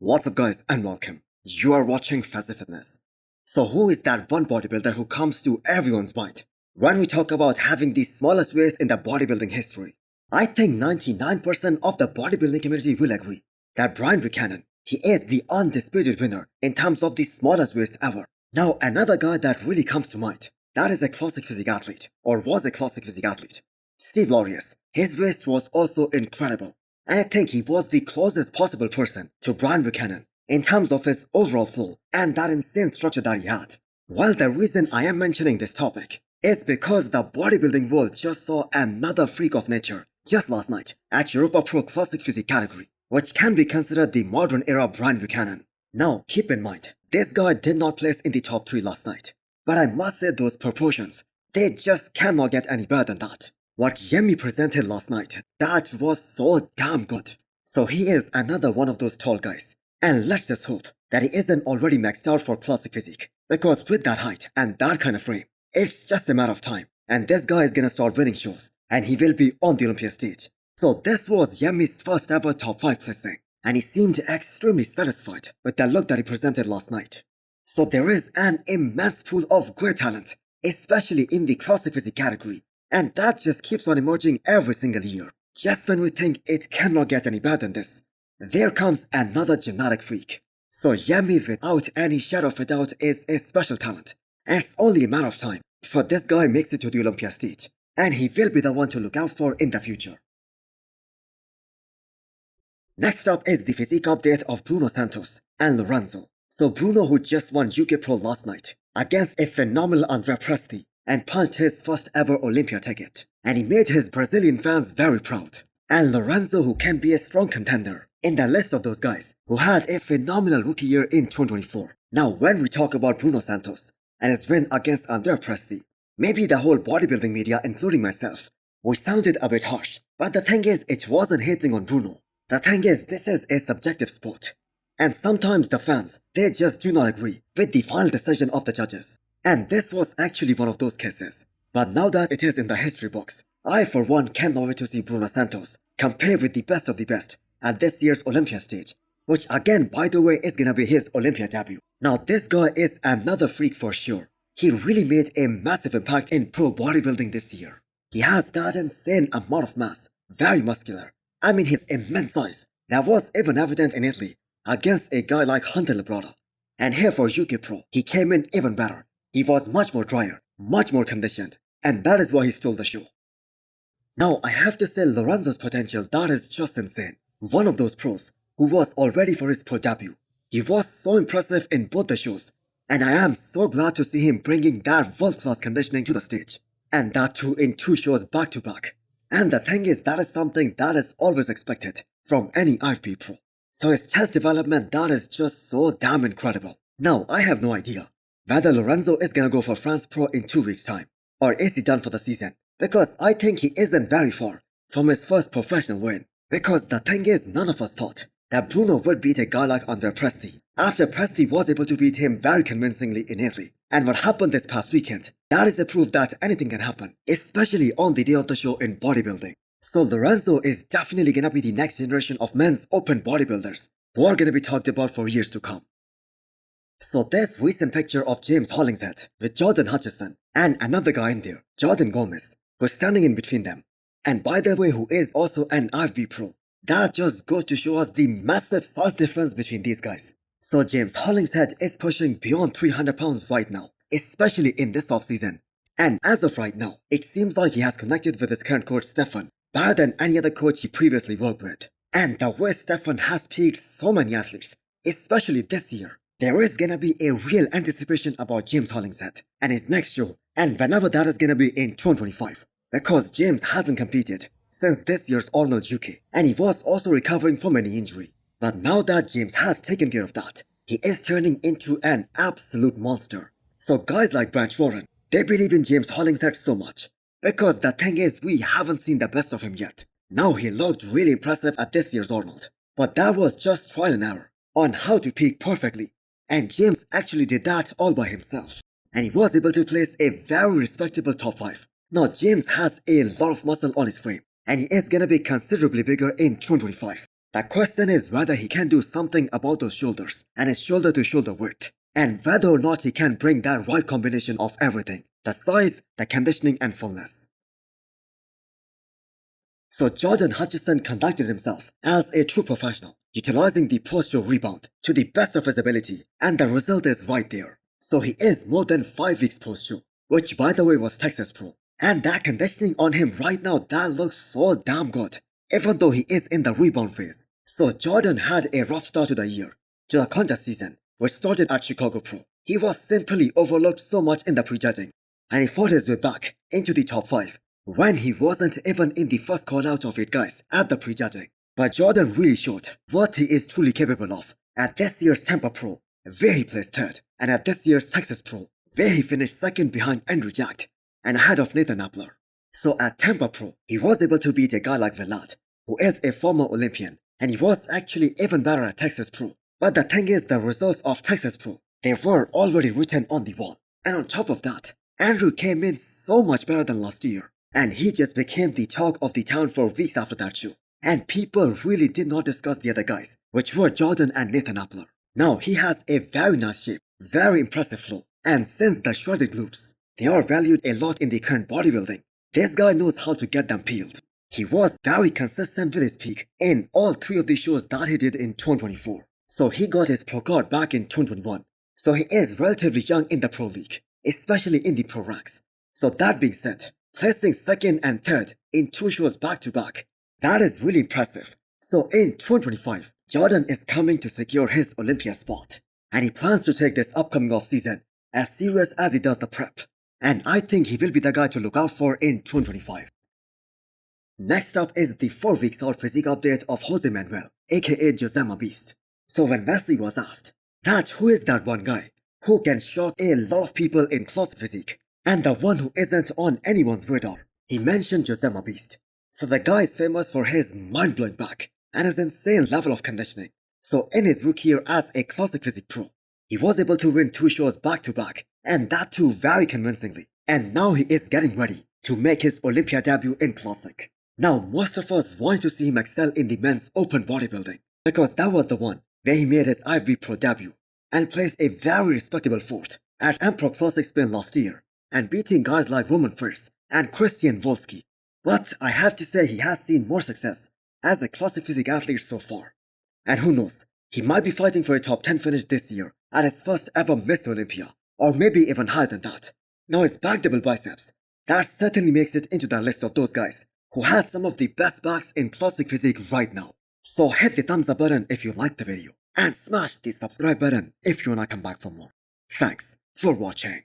What's up guys and welcome. You are watching Fazi Fitness. So who is that one bodybuilder who comes to everyone's mind when we talk about having the smallest waist in the bodybuilding history? I think 99% of the bodybuilding community will agree that Brian Buchanan, he is the undisputed winner in terms of the smallest waist ever. Now another guy that really comes to mind, that is a classic physique athlete, or was a classic physique athlete. Steve Laureus. His waist was also incredible. And I think he was the closest possible person to Brian Buchanan in terms of his overall flow and that insane structure that he had. Well, the reason I am mentioning this topic is because the bodybuilding world just saw another freak of nature just last night at Europa Pro Classic Physique category, which can be considered the modern era Brian Buchanan. Now, keep in mind, this guy did not place in the top 3 last night, but I must say those proportions, they just cannot get any better than that. What Yemi presented last night, that was so damn good. So he is another one of those tall guys. And let's just hope that he isn't already maxed out for classic physique. Because with that height and that kind of frame, it's just a matter of time. And this guy is gonna start winning shows. And he will be on the Olympia stage. So this was Yemi's first ever top 5 placing. And he seemed extremely satisfied with the look that he presented last night. So there is an immense pool of great talent, especially in the classic physique category. And that just keeps on emerging every single year. Just when we think it cannot get any better than this, there comes another genetic freak. So Yemi, without any shadow of a doubt, is a special talent. And it's only a matter of time before this guy makes it to the Olympia stage. And he will be the one to look out for in the future. Next up is the physique update of Bruno Santos and Lorenzo. So Bruno, who just won UK Pro last night against a phenomenal Andrea Presti, and punched his first ever Olympia ticket. And he made his Brazilian fans very proud. And Lorenzo, who can be a strong contender in the list of those guys who had a phenomenal rookie year in 2024. Now when we talk about Bruno Santos and his win against Andrea Presti, maybe the whole bodybuilding media, including myself, we sounded a bit harsh. But the thing is, it wasn't hating on Bruno. The thing is, this is a subjective sport. And sometimes the fans, they just do not agree with the final decision of the judges. And this was actually one of those cases. But now that it is in the history books, I for one cannot wait to see Bruno Santos compare with the best of the best at this year's Olympia stage, which again, by the way, is gonna be his Olympia debut. Now this guy is another freak for sure. He really made a massive impact in pro bodybuilding this year. He has that insane amount of mass, very muscular. I mean his immense size, that was even evident in Italy against a guy like Hunter Labrada. And here for UK Pro, he came in even better. He was much more drier, much more conditioned, and that is why he stole the show. Now I have to say Lorenzo's potential, that is just insane. One of those pros who was all ready for his pro debut. He was so impressive in both the shows, and I am so glad to see him bringing that world-class conditioning to the stage. And that too in 2 shows back to back. And the thing is, that is something that is always expected from any IFB pro. So his chest development, that is just so damn incredible. Now I have no idea whether Lorenzo is gonna go for France Pro in 2 weeks time, or is he done for the season? Because I think he isn't very far from his first professional win. Because the thing is, none of us thought that Bruno would beat a guy like Andrea Presti, after Presti was able to beat him very convincingly in Italy. And what happened this past weekend, that is a proof that anything can happen, especially on the day of the show in bodybuilding. So Lorenzo is definitely gonna be the next generation of men's open bodybuilders who are gonna be talked about for years to come. So this recent picture of James Hollinghead with Jordan Hutcherson and another guy in there, Jordan Gomez, who's standing in between them. And by the way, who is also an IFB pro. That just goes to show us the massive size difference between these guys. So James Hollinghead is pushing beyond 300 pounds right now, especially in this off-season. And as of right now, it seems like he has connected with his current coach Stefan better than any other coach he previously worked with. And the way Stefan has peaked so many athletes, especially this year, there is gonna be a real anticipation about James Hollinghead and his next show, and whenever that is gonna be in 2025. Because James hasn't competed since this year's Arnold UK, and he was also recovering from any injury. But now that James has taken care of that, he is turning into an absolute monster. So guys like Branch Warren, they believe in James Hollinghead so much. Because the thing is, we haven't seen the best of him yet. Now he looked really impressive at this year's Arnold. But that was just trial and error on how to peak perfectly. And James actually did that all by himself. And he was able to place a very respectable top 5. Now James has a lot of muscle on his frame. And he is gonna be considerably bigger in 2025. The question is whether he can do something about those shoulders and his shoulder to shoulder width, and whether or not he can bring that right combination of everything, the size, the conditioning and fullness. So Jordan Hutcherson conducted himself as a true professional, utilizing the post-show rebound to the best of his ability, and the result is right there. So he is more than 5 weeks post-show, which by the way was Texas Pro. And that conditioning on him right now, that looks so damn good, even though he is in the rebound phase. So Jordan had a rough start to the year, to the contest season, which started at Chicago Pro. He was simply overlooked so much in the prejudging, and he fought his way back into the top 5, when he wasn't even in the first call out of 8 guys at the prejudging. But Jordan really showed what he is truly capable of at this year's Tampa Pro, where he placed 3rd, and at this year's Texas Pro, where he finished 2nd behind Andrew Jack and ahead of Nathan Appler. So at Tampa Pro, he was able to beat a guy like Vlad, who is a former Olympian, and he was actually even better at Texas Pro. But the thing is, the results of Texas Pro, they were already written on the wall. And on top of that, Andrew came in so much better than last year, and he just became the talk of the town for weeks after that show. And people really did not discuss the other guys, which were Jordan and Nathan Appler. Now he has a very nice shape, very impressive flow, and since the shredded glutes, they are valued a lot in the current bodybuilding, this guy knows how to get them peeled. He was very consistent with his peak in all 3 of the shows that he did in 2024. So he got his pro card back in 2021. So he is relatively young in the pro league, especially in the pro ranks. So that being said, placing 2nd and 3rd in 2 shows back to back, that is really impressive. So in 2025, Jordan is coming to secure his Olympia spot, and he plans to take this upcoming off season as serious as he does the prep. And I think he will be the guy to look out for in 2025. Next up is the 4 weeks out physique update of Jose Manuel, aka Josema Beast. So when Wesley was asked that who is that one guy who can shock a lot of people in classic physique, and the one who isn't on anyone's radar, he mentioned Josema Beast. So the guy is famous for his mind-blowing back and his insane level of conditioning. So in his rookie year as a classic physique pro, he was able to win 2 shows back to back, and that too very convincingly. And now he is getting ready to make his Olympia debut in classic. Now most of us want to see him excel in the men's open bodybuilding, because that was the one where he made his IFB Pro debut and placed a very respectable 4th at Emperor Classic Spain last year, and beating guys like Roman Fierce and Christian Volsky. But I have to say he has seen more success as a classic physique athlete so far. And who knows, he might be fighting for a top 10 finish this year at his first ever Miss Olympia, or maybe even higher than that. Now his back double biceps, that certainly makes it into the list of those guys who has some of the best backs in classic physique right now. So hit the thumbs up button if you liked the video, and smash the subscribe button if you wanna come back for more. Thanks for watching.